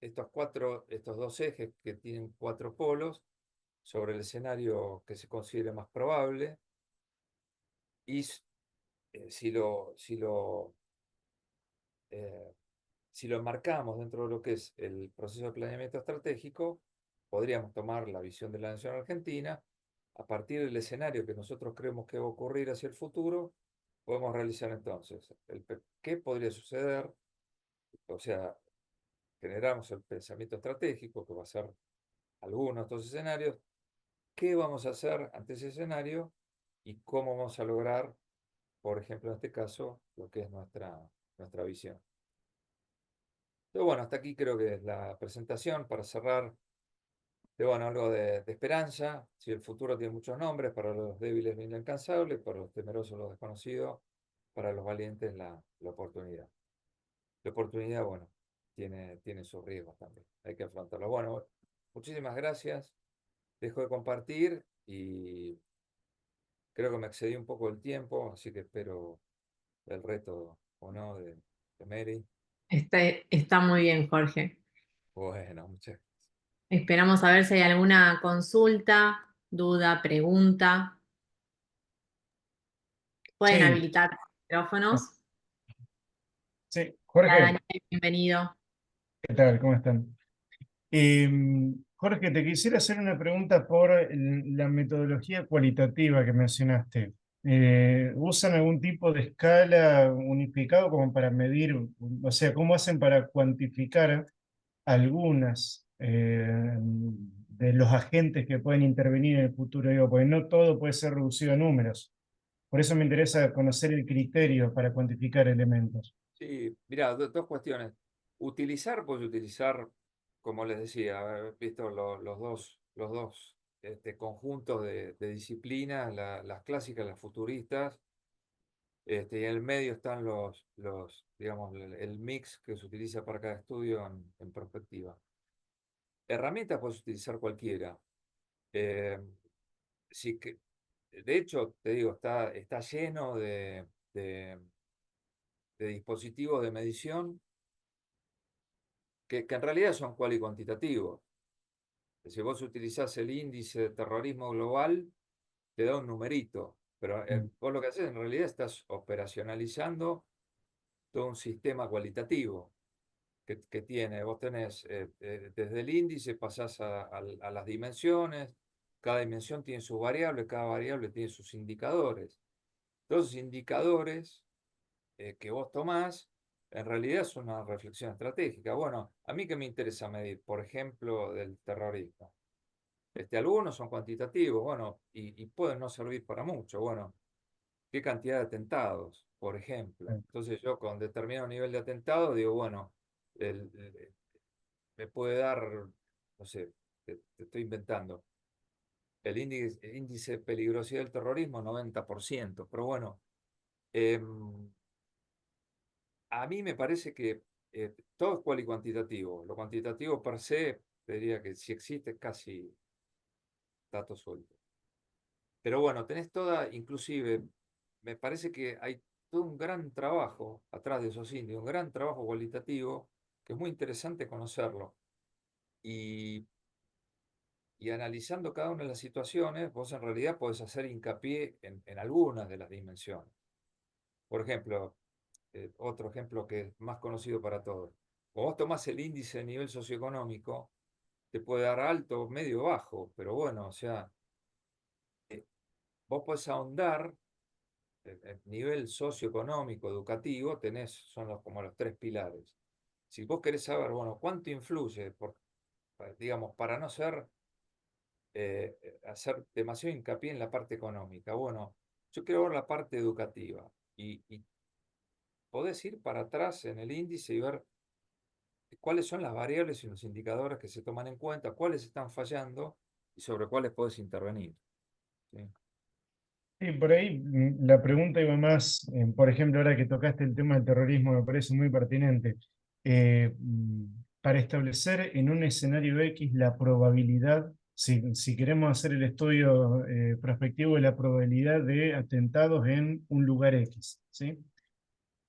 estos 2 ejes que tienen 4 polos, sobre el escenario que se considere más probable, y si eh, si lo enmarcamos dentro de lo que es el proceso de planeamiento estratégico, podríamos tomar la visión de la nación argentina, a partir del escenario que nosotros creemos que va a ocurrir hacia el futuro, podemos realizar entonces qué podría suceder, o sea, generamos el pensamiento estratégico, que va a ser algunos de estos escenarios, qué vamos a hacer ante ese escenario y cómo vamos a lograr, por ejemplo, en este caso, lo que es nuestra visión. Pero bueno, hasta aquí creo que es la presentación para cerrar. Bueno, algo de esperanza. Si el futuro tiene muchos nombres, para los débiles lo inalcanzable, para los temerosos lo desconocido, para los valientes la oportunidad. La oportunidad, bueno, tiene sus riesgos también. Hay que afrontarlo. Bueno, muchísimas gracias. Dejo de compartir y creo que me excedí un poco el tiempo, así que espero el reto o no de Mary. Está muy bien, Jorge. Bueno, muchas gracias. Esperamos a ver si hay alguna consulta, duda, pregunta. Pueden Sí, habilitar micrófonos. sí. Hola, Jorge, Daniel, bienvenido. ¿qué tal? ¿Cómo están? Jorge, te quisiera hacer una pregunta por la metodología cualitativa que mencionaste. ¿Usan algún tipo de escala unificado como para medir, o sea, cómo hacen para cuantificar algunas de los agentes que pueden intervenir en el futuro? Digo, porque no todo puede ser reducido a números. Por eso me interesa conocer el criterio para cuantificar elementos. Sí, mira, dos cuestiones. Puedes utilizar, como les decía, haber visto los dos conjuntos de disciplinas, las clásicas, las futuristas, y en el medio están digamos, el mix que se utiliza para cada estudio en perspectiva. Herramientas puedes utilizar cualquiera. Eh, sí que, de hecho, te digo, está lleno de dispositivos de medición que en realidad son cual y cuantitativos. Si vos utilizás el índice de terrorismo global, te da un numerito, pero vos lo que haces en realidad estás operacionalizando todo un sistema cualitativo que tiene. Vos tenés desde el índice, pasás a las dimensiones, cada dimensión tiene sus variables, cada variable tiene sus indicadores. Todos esos indicadores que vos tomás, en realidad es una reflexión estratégica. Bueno, a mí que me interesa medir, por ejemplo, del terrorismo. Algunos son cuantitativos, bueno, y pueden no servir para mucho. Bueno, ¿qué cantidad de atentados, por ejemplo? Entonces yo con determinado nivel de atentado digo, bueno, me puede dar, no sé, te estoy inventando, el índice de peligrosidad del terrorismo 90%, pero bueno, em, a mí me parece que todo es cual y cuantitativo. Lo cuantitativo per se, te diría que si existe es casi dato suelto. Pero bueno, tenés toda, inclusive, me parece que hay todo un gran trabajo atrás de esos índices, un gran trabajo cualitativo, que es muy interesante conocerlo. Y, y analizando cada una de las situaciones, vos en realidad podés hacer hincapié en algunas de las dimensiones. Por ejemplo, otro ejemplo que es más conocido para todos. Cuando vos tomás el índice de nivel socioeconómico, te puede dar alto, medio, bajo, pero bueno, o sea, vos podés ahondar el nivel socioeconómico, educativo, son como los tres pilares. Si vos querés saber, bueno, cuánto influye, digamos, para no hacer demasiado hincapié en la parte económica, bueno, yo quiero ver la parte educativa y podés ir para atrás en el índice y ver cuáles son las variables y los indicadores que se toman en cuenta, cuáles están fallando y sobre cuáles podés intervenir. ¿Sí? Sí, por ahí la pregunta iba más, por ejemplo, ahora que tocaste el tema del terrorismo, me parece muy pertinente. Para establecer en un escenario X la probabilidad, si queremos hacer el estudio prospectivo de la probabilidad de atentados en un lugar X, ¿sí?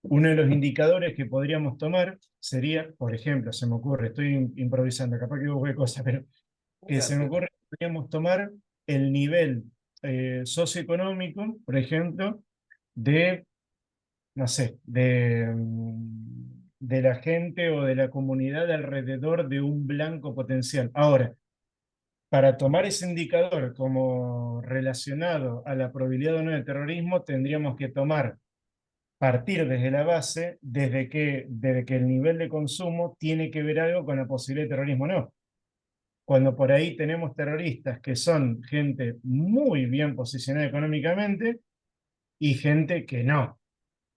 Uno de los indicadores que podríamos tomar sería, por ejemplo, se me ocurre, estoy improvisando, capaz que busque cosas, pero que se me ocurre que podríamos tomar el nivel socioeconómico, por ejemplo, de, no sé, de la gente o de la comunidad alrededor de un blanco potencial. Ahora, para tomar ese indicador como relacionado a la probabilidad o no de terrorismo, tendríamos que partir desde la base, desde que el nivel de consumo tiene que ver algo con la posibilidad de terrorismo o no. Cuando por ahí tenemos terroristas que son gente muy bien posicionada económicamente y gente que no.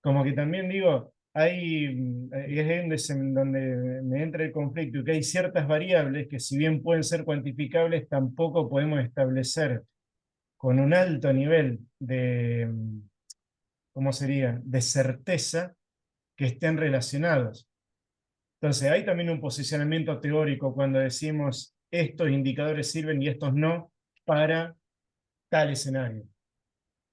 Como que también digo, es ahí donde me entra el conflicto, y que hay ciertas variables que si bien pueden ser cuantificables, tampoco podemos establecer con un alto nivel de, ¿cómo sería?, de certeza que estén relacionados. Entonces, hay también un posicionamiento teórico cuando decimos estos indicadores sirven y estos no para tal escenario.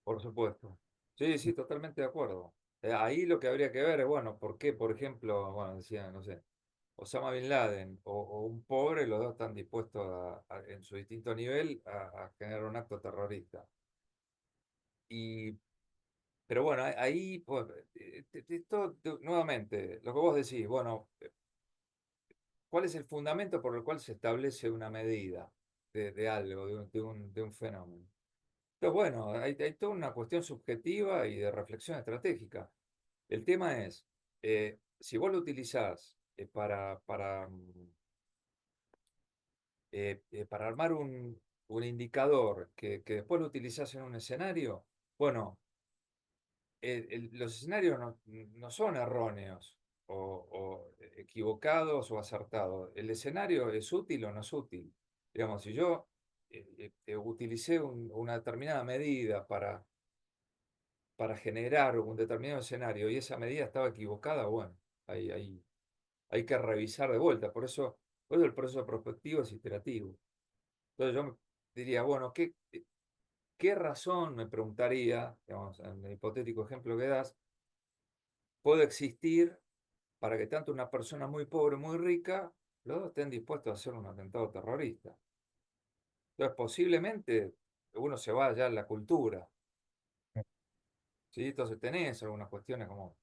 Por supuesto. Sí, sí, totalmente de acuerdo. Ahí lo que habría que ver es, bueno, ¿por qué, por ejemplo, bueno, decía, no sé, Osama Bin Laden o un pobre, los dos están dispuestos en su distinto nivel a generar un acto terrorista? Y, pero bueno, ahí, pues, nuevamente, lo que vos decís, bueno, ¿cuál es el fundamento por el cual se establece una medida de algo, de un fenómeno? Pero bueno, hay toda una cuestión subjetiva y de reflexión estratégica. El tema es, si vos lo utilizás para armar un indicador que después lo utilizás en un escenario, bueno, los escenarios no son erróneos o equivocados o acertados. El escenario es útil o no es útil. Digamos, si yo utilicé una determinada medida para generar un determinado escenario y esa medida estaba equivocada, bueno, hay que revisar de vuelta. Por eso el proceso prospectivo es iterativo. Entonces yo diría, bueno, ¿qué razón, me preguntaría, digamos, en el hipotético ejemplo que das, puede existir para que tanto una persona muy pobre, muy rica, los dos estén dispuestos a hacer un atentado terrorista? Entonces, posiblemente uno se vaya a la cultura, ¿sí? Entonces tenés algunas cuestiones como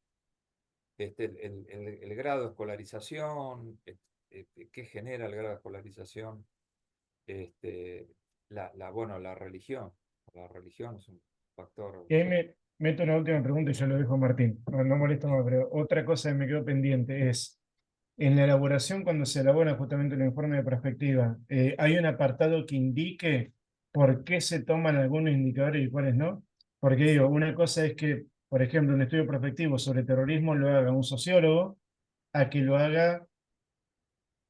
el grado de escolarización, qué genera el grado de escolarización, este, bueno, la religión. La religión es un factor. Y ahí me meto una última pregunta y ya lo dejo a Martín. No, no molesto más, pero otra cosa que me quedó pendiente es, en la elaboración, cuando se elabora justamente el informe de perspectiva, ¿hay un apartado que indique por qué se toman algunos indicadores y cuáles no? Porque digo, una cosa es que, por ejemplo, un estudio prospectivo sobre terrorismo lo haga un sociólogo, a que lo haga,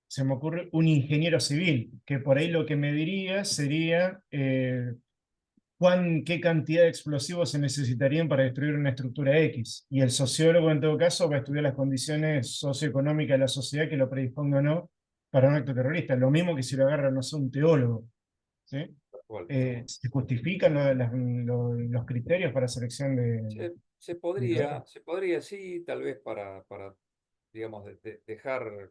se me ocurre, un ingeniero civil, que por ahí lo que me diría sería qué cantidad de explosivos se necesitarían para destruir una estructura X. Y el sociólogo, en todo caso, va a estudiar las condiciones socioeconómicas de la sociedad que lo predisponga o no para un acto terrorista. Lo mismo que si lo agarra, no sé, un teólogo. ¿Sí? ¿Se justifican los criterios para selección de Se indicadores? podría, sí, tal vez digamos, dejar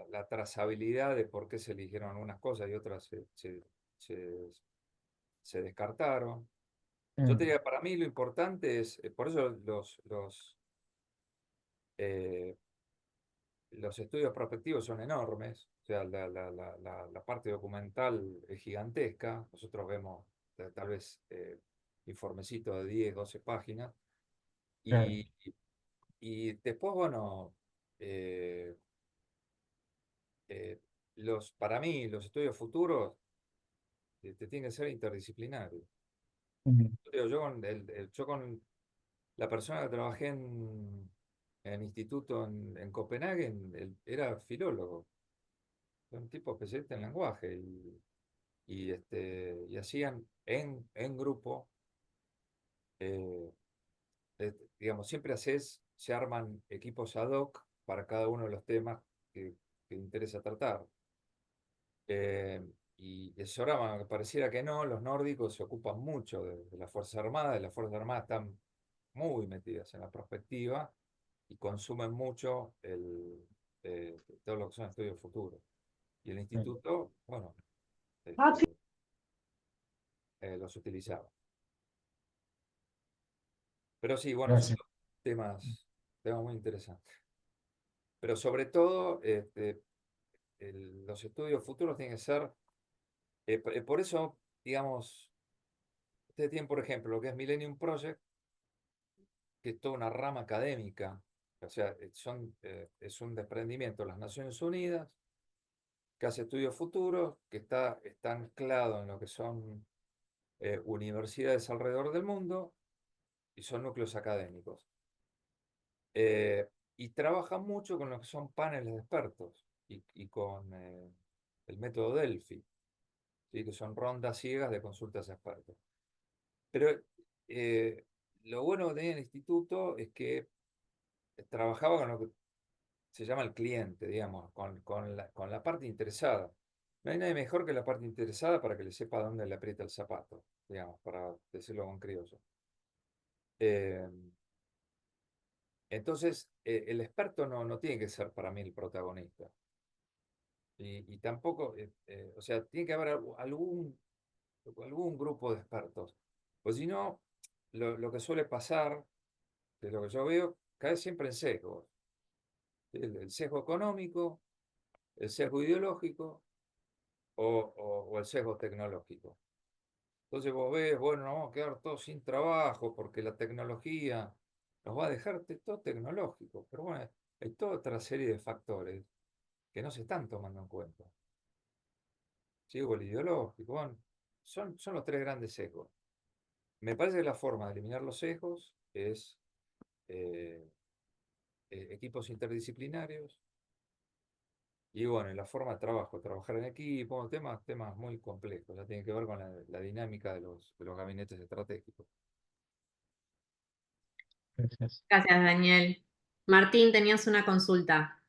la trazabilidad de por qué se eligieron algunas cosas y otras se- se descartaron. Yo te Mm, diría, para mí lo importante es, por eso eh, los estudios prospectivos son enormes, o sea, la parte documental es gigantesca. Nosotros vemos tal vez informecitos de 10, 12 páginas. claro. Y, y después, bueno, eh, eh, para mí los estudios futuros te tienen que ser interdisciplinarios. Mm, Yo con la persona que trabajé en instituto en Copenhague, él era filólogo, era un tipo especialista en lenguaje y hacían en grupo, eh, digamos, se arman equipos ad hoc para cada uno de los temas que interesa tratar. Y asesoraban, aunque pareciera que no, los nórdicos se ocupan mucho de las Fuerzas Armadas, y las Fuerzas Armadas están muy metidas en la prospectiva y consumen mucho todo lo que son estudios futuros. Y el mm. instituto, bueno, los utilizaba. Pero sí, bueno, son Gracias. temas muy interesantes. Pero sobre todo, los estudios futuros tienen que ser, por eso, digamos, ustedes tienen, por ejemplo, lo que es Millennium Project, que es toda una rama académica, o sea, es un desprendimiento de las Naciones Unidas, que hace estudios futuros, que está anclado en lo que son universidades alrededor del mundo y son núcleos académicos. Y trabaja mucho con lo que son paneles de expertos y con el método Delphi, ¿sí? Que son rondas ciegas de consultas a expertos. Pero lo bueno que tenía el instituto es que trabajaba con lo que se llama el cliente, digamos, con la parte interesada. No hay nadie mejor que la parte interesada para que le sepa dónde le aprieta el zapato, digamos, para decirlo con criollo. Eh, entonces, el experto no tiene que ser para mí el protagonista. Y tampoco, o sea, tiene que haber algún grupo de expertos. Pues si no, lo que suele pasar, de lo que yo veo, cae siempre en sesgos. El sesgo económico, el sesgo ideológico o el sesgo tecnológico. Entonces vos ves, bueno, nos vamos a quedar todos sin trabajo porque la tecnología nos va a dejar todo tecnológico. Pero bueno, hay toda otra serie de factores que no se están tomando en cuenta. ¿Sí? O el ideológico, bueno, son los tres grandes sesgos. Me parece que la forma de eliminar los sesgos es eh, equipos interdisciplinarios y bueno, y la forma de trabajo, trabajar en equipo, temas muy complejos, ya tienen que ver con la dinámica de los gabinetes estratégicos. Gracias. Gracias, Daniel. Martín, tenías una consulta.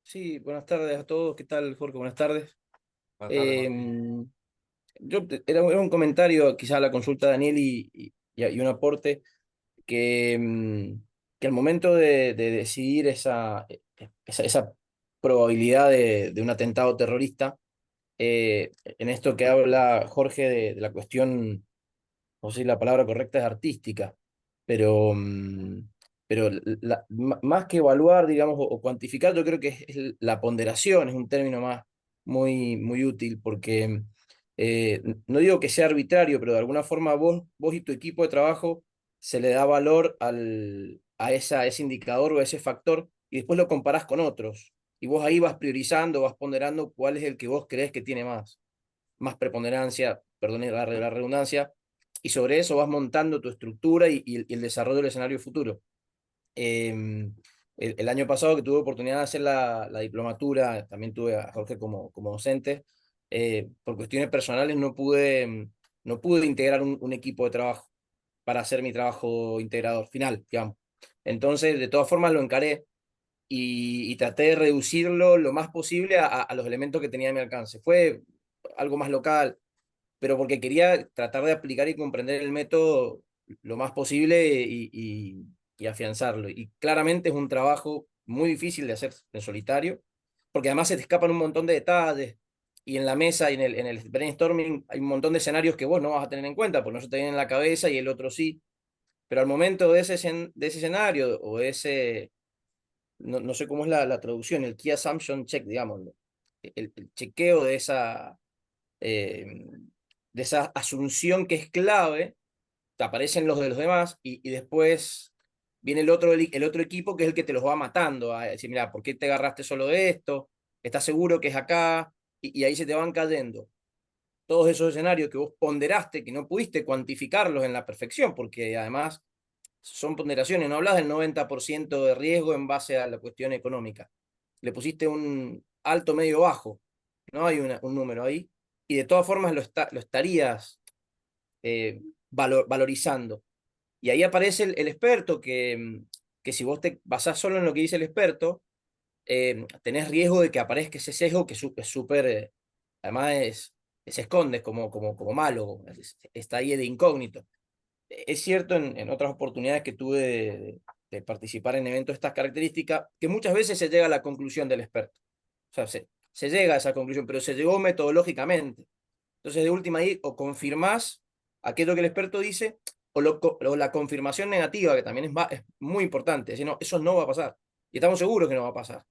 Sí, buenas tardes a todos. ¿Qué tal, Jorge? Buenas tardes. Buenas tardes, Martín. Era un comentario, quizá a la consulta de Daniel y un aporte que al momento de decidir esa probabilidad de un atentado terrorista, en esto que habla Jorge de la cuestión, no sé si la palabra correcta es artística, pero, pero más que evaluar, digamos, o cuantificar, yo creo que es la ponderación, es un término más muy útil, porque no digo que sea arbitrario, pero de alguna forma vos y tu equipo de trabajo se le da valor a ese indicador o a ese factor y después lo comparás con otros. Y vos ahí vas priorizando, vas ponderando cuál es el que vos crees que tiene más preponderancia, perdón la redundancia, y sobre eso vas montando tu estructura y el desarrollo del escenario futuro. El año pasado que tuve oportunidad de hacer la diplomatura, también tuve a Jorge como docente, por cuestiones personales no pude integrar un equipo de trabajo para hacer mi trabajo integrador final, digamos. Entonces, de todas formas, lo encaré y traté de reducirlo lo más posible a los elementos que tenía a mi alcance. Fue algo más local, pero porque quería tratar de aplicar y comprender el método lo más posible y afianzarlo. Y claramente es un trabajo muy difícil de hacer en solitario, porque además se te escapan un montón de detalles, y en la mesa y en el brainstorming hay un montón de escenarios que vos no vas a tener en cuenta, porque no se te viene en la cabeza y el otro sí. Pero al momento de ese escenario o no sé cómo es la traducción, el Key Assumption Check, digamos, el chequeo eh, de esa asunción que es clave, te aparecen los de los demás y después viene el otro equipo que es el que te los va matando, a decir, mira, ¿por qué te agarraste solo de esto? ¿Estás seguro que es acá? Y ahí se te van cayendo todos esos escenarios que vos ponderaste, que no pudiste cuantificarlos en la perfección, porque además son ponderaciones, no hablas del 90% de riesgo en base a la cuestión económica. Le pusiste un alto, medio, bajo, no hay un número ahí, y de todas formas lo estarías valorizando. Y ahí aparece el experto que si vos te basás solo en lo que dice el experto, tenés riesgo de que aparezca ese sesgo que es súper, además se esconde como malo, está ahí de incógnito. Es cierto en otras oportunidades que tuve de participar en eventos de estas características, que muchas veces se llega a la conclusión del experto. O sea, se llega a esa conclusión, pero se llegó metodológicamente. Entonces, de última ahí, o confirmás aquello que el experto dice, o la confirmación negativa, que también es muy importante. Es decir, no, eso no va a pasar. Y estamos seguros que no va a pasar.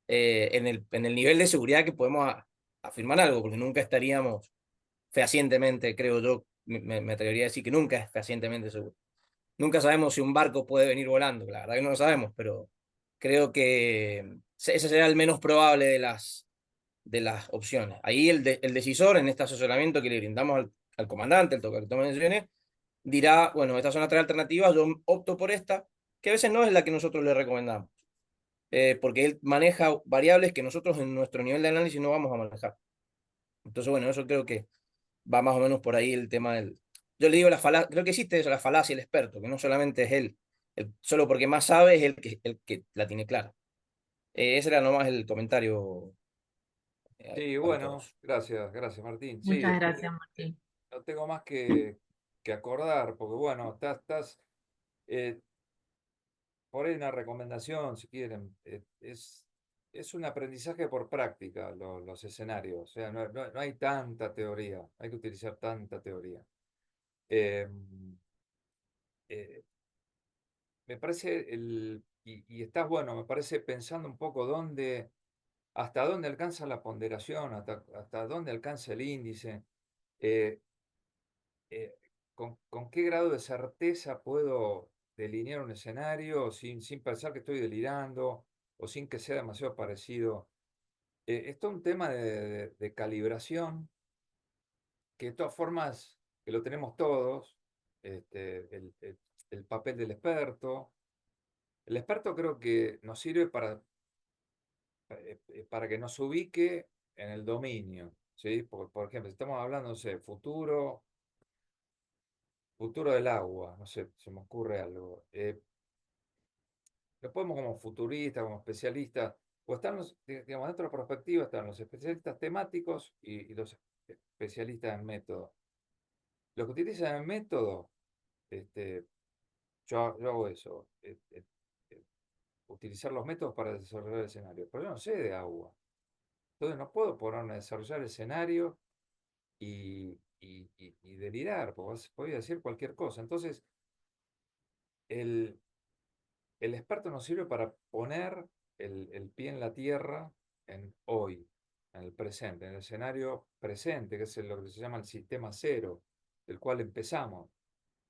En el nivel de seguridad que podemos afirmar algo, porque nunca estaríamos fehacientemente, creo yo, me atrevería a decir que nunca es fehacientemente seguro. Nunca sabemos si un barco puede venir volando, la verdad que no lo sabemos, pero creo que ese será el menos probable de las opciones. Ahí el decisor en este asesoramiento que le brindamos al comandante, el que tome decisiones, dirá, bueno, estas son las tres alternativas, yo opto por esta, que a veces no es la que nosotros le recomendamos, porque él maneja variables que nosotros en nuestro nivel de análisis no vamos a manejar. Entonces, bueno, eso creo que va más o menos por ahí el tema del... Yo le digo creo que existe eso, la falacia del experto, que no solamente es él, solo porque más sabe es el que la tiene clara. Ese era nomás el comentario Sí, para bueno, todos. gracias Martín. Sí, Muchas gracias, Martín. no tengo más que acordar, porque bueno, eh, por ahí una recomendación, si quieren, es un aprendizaje por práctica los escenarios, o sea, no hay tanta teoría, hay que utilizar tanta teoría. Eh, eh, Me parece, y estás bueno, me parece pensando un poco hasta dónde alcanza la ponderación, hasta dónde alcanza el índice. Eh, con qué grado de certeza puedo delinear un escenario sin pensar que estoy delirando o sin que sea demasiado parecido. Esto es un tema de calibración que de todas formas que lo tenemos todos, el papel del experto. El experto creo que nos sirve para que nos ubique en el dominio, ¿sí? Por ejemplo, si estamos hablando, no sé, futuro del agua, no sé, se me ocurre algo. Lo podemos como futurista, como especialista, o están digamos, dentro de la perspectiva están los especialistas temáticos y los especialistas en método. Los que utilizan el método, este, yo hago eso, utilizar los métodos para desarrollar el escenario, pero yo no sé de agua. Entonces no puedo ponerme a desarrollar el escenario y delirar, porque voy a decir cualquier cosa. Entonces, el, el experto nos sirve para poner el pie en la tierra en hoy, en el presente, en el escenario presente, que es lo que se llama el sistema cero, del cual empezamos.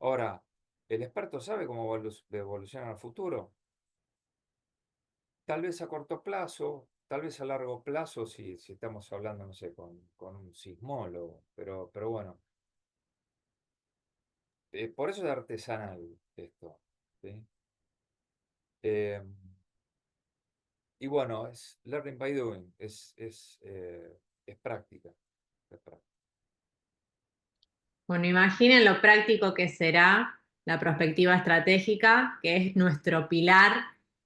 Ahora, ¿el experto sabe cómo evoluciona el futuro? Tal vez a corto plazo, tal vez a largo plazo, si estamos hablando, no sé, con un sismólogo, pero bueno, por eso es artesanal esto, ¿sí? Eh, y bueno, es learning by doing, es práctica, es práctica. Bueno, imaginen lo práctico que será la prospectiva estratégica, que es nuestro pilar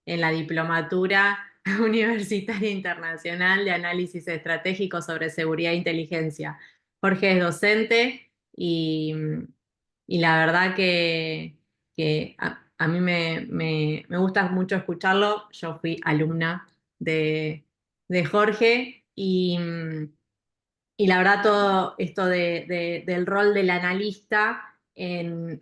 en la diplomatura universitaria internacional de análisis estratégico sobre seguridad e inteligencia. Jorge es docente y la verdad que a mí me gusta mucho escucharlo. Yo fui alumna de Jorge y la verdad todo esto del rol del analista en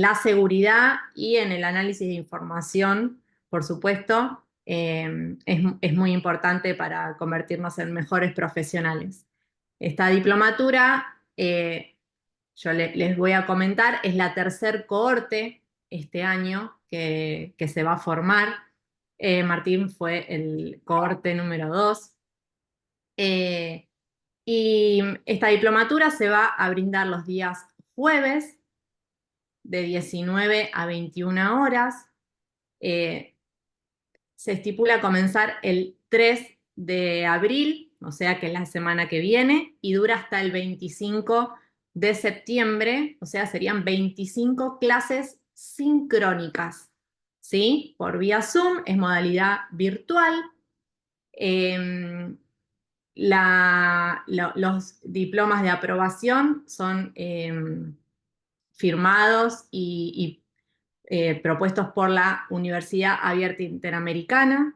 la seguridad y en el análisis de información, por supuesto, es muy importante para convertirnos en mejores profesionales. Esta diplomatura, yo les voy a comentar, es la tercer cohorte este año que se va a formar. Martín fue el cohorte número 2. Y esta diplomatura se va a brindar los días jueves de 19 a 21 horas. Se estipula comenzar el 3 de abril, o sea que es la semana que viene, y dura hasta el 25 de septiembre, o sea, serían 25 clases sincrónicas, ¿sí? Por vía Zoom, es modalidad virtual. Los diplomas de aprobación son firmados y propuestos por la Universidad Abierta Interamericana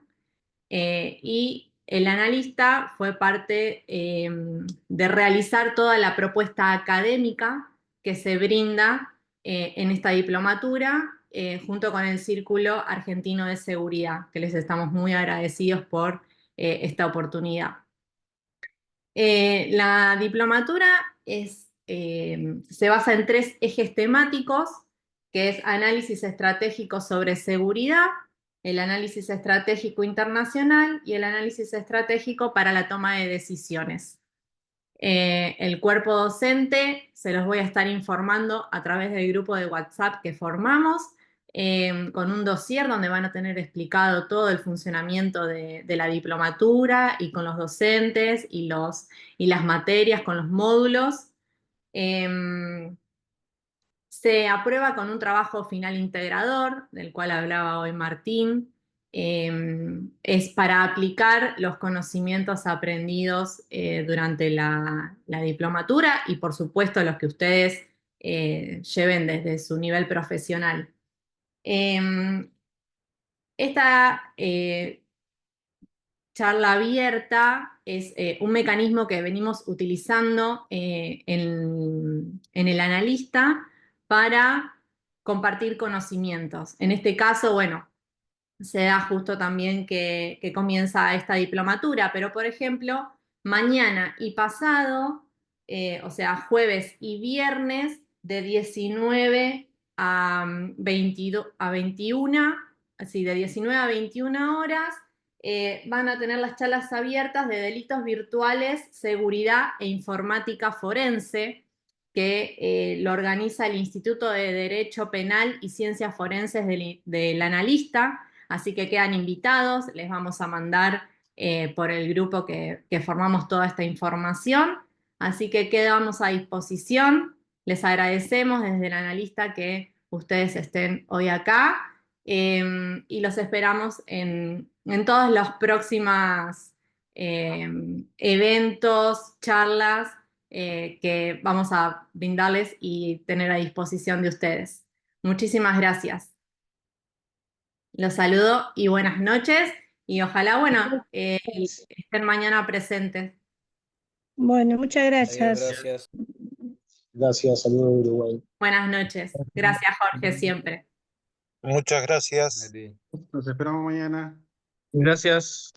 y el analista fue parte de realizar toda la propuesta académica que se brinda en esta diplomatura junto con el Círculo Argentino de Seguridad, que les estamos muy agradecidos por esta oportunidad. La diplomatura se basa en 3 ejes temáticos, que es análisis estratégico sobre seguridad, el análisis estratégico internacional y el análisis estratégico para la toma de decisiones. El cuerpo docente se los voy a estar informando a través del grupo de WhatsApp que formamos, con un dossier donde van a tener explicado todo el funcionamiento de la diplomatura y con los docentes y las materias, con los módulos. Se aprueba con un trabajo final integrador, del cual hablaba hoy Martín. Es para aplicar los conocimientos aprendidos durante la diplomatura y por supuesto los que ustedes lleven desde su nivel profesional. Esta charla abierta es un mecanismo que venimos utilizando en el analista para compartir conocimientos. En este caso, bueno, se da justo también que comienza esta diplomatura, pero por ejemplo, mañana y pasado, o sea, jueves y viernes, de 19 a 21, así, de 19 a 21 horas, van a tener las charlas abiertas de delitos virtuales, seguridad e informática forense, que lo organiza el Instituto de Derecho Penal y Ciencias Forenses del Analista, así que quedan invitados, les vamos a mandar por el grupo que formamos toda esta información, así que quedamos a disposición. Les agradecemos desde el Analista que ustedes estén hoy acá y los esperamos en todos los próximos eventos, charlas que vamos a brindarles y tener a disposición de ustedes. Muchísimas gracias. Los saludo y buenas noches y ojalá, bueno, estén mañana presentes. Bueno, muchas Adiós, gracias. gracias. Gracias, saludos de Uruguay. Buenas noches. Gracias, Jorge, siempre. Muchas gracias. Meli. Nos esperamos mañana. Gracias.